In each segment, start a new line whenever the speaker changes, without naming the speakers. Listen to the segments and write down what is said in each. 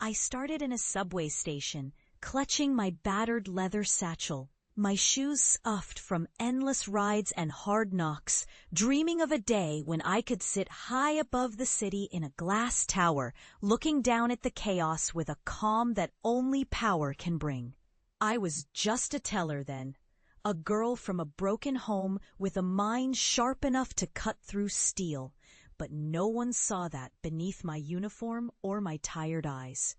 I started in a subway station, clutching my battered leather satchel, my shoes scuffed from endless rides and hard knocks, dreaming of a day when I could sit high above the city in a glass tower, looking down at the chaos with a calm that only power can bring. I was just a teller then, a girl from a broken home with a mind sharp enough to cut through steel, but no one saw that beneath my uniform or my tired eyes.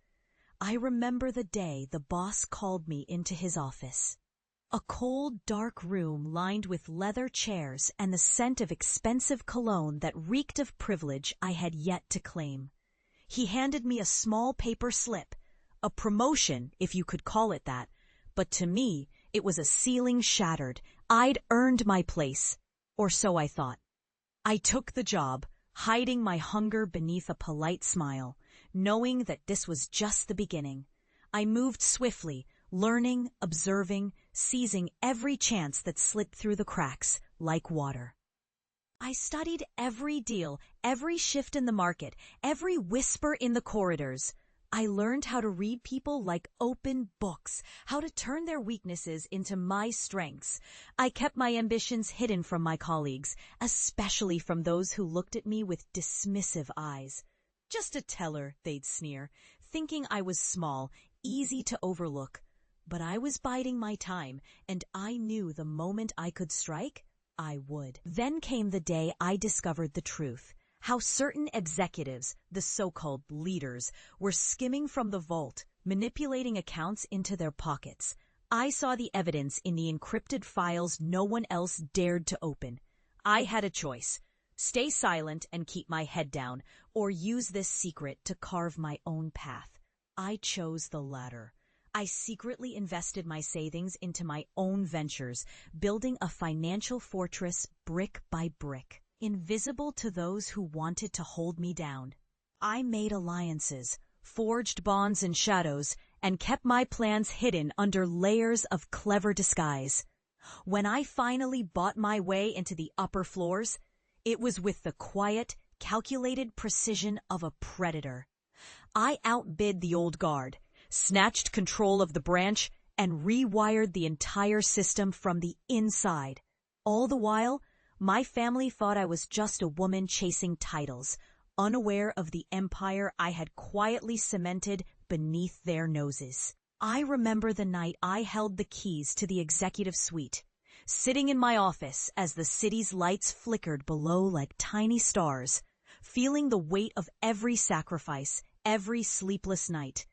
I remember the day the boss called me into his office. A cold, dark room lined with leather chairs and the scent of expensive cologne that reeked of privilege I had yet to claim. He handed me a small paper slip, a promotion, if you could call it that, but to me it was a ceiling shattered. I'd earned my place, or so I thought. I took the job, hiding my hunger beneath a polite smile, knowing that this was just the beginning. I moved swiftly, learning, observing, seizing every chance that slipped through the cracks like water. I studied every deal, every shift in the market, every whisper in the corridors. I learned how to read people like open books, how to turn their weaknesses into my strengths. I kept my ambitions hidden from my colleagues, especially from those who looked at me with dismissive eyes. Just a teller, they'd sneer, thinking I was small, easy to overlook. But I was biding my time, and I knew the moment I could strike, I would. Then came the day I discovered the truth, how certain executives, the so-called leaders, were skimming from the vault, manipulating accounts into their pockets. I saw the evidence in the encrypted files no one else dared to open. I had a choice: stay silent and keep my head down, or use this secret to carve my own path. I chose the latter. I secretly invested my savings into my own ventures, building a financial fortress brick by brick, invisible to those who wanted to hold me down. I made alliances, forged bonds in shadows, and kept my plans hidden under layers of clever disguise. When I finally bought my way into the upper floors, it was with the quiet, calculated precision of a predator. I outbid the old guard, snatched control of the branch, and rewired the entire system from the inside. All the while, my family thought I was just a woman chasing titles, unaware of the empire I had quietly cemented beneath their noses. I remember the night I held the keys to the executive suite, sitting in my office as the city's lights flickered below like tiny stars, feeling the weight of every sacrifice, every sleepless night.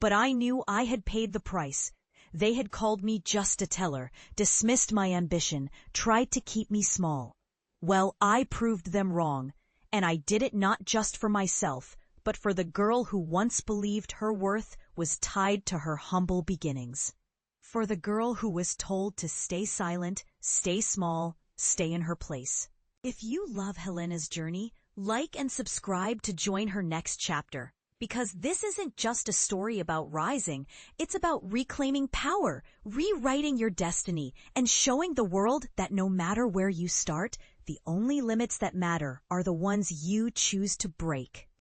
But I knew I had paid the price. They had called me just a teller, dismissed my ambition, tried to keep me small. Well, I proved them wrong, and I did it not just for myself, but for the girl who once believed her worth was tied to her humble beginnings. For the girl who was told to stay silent, stay small, stay in her place. If you love Helena's journey, like and subscribe to join her next chapter. Because this isn't just a story about rising, it's about reclaiming power, rewriting your destiny, and showing the world that no matter where you start, the only limits that matter are the ones you choose to break.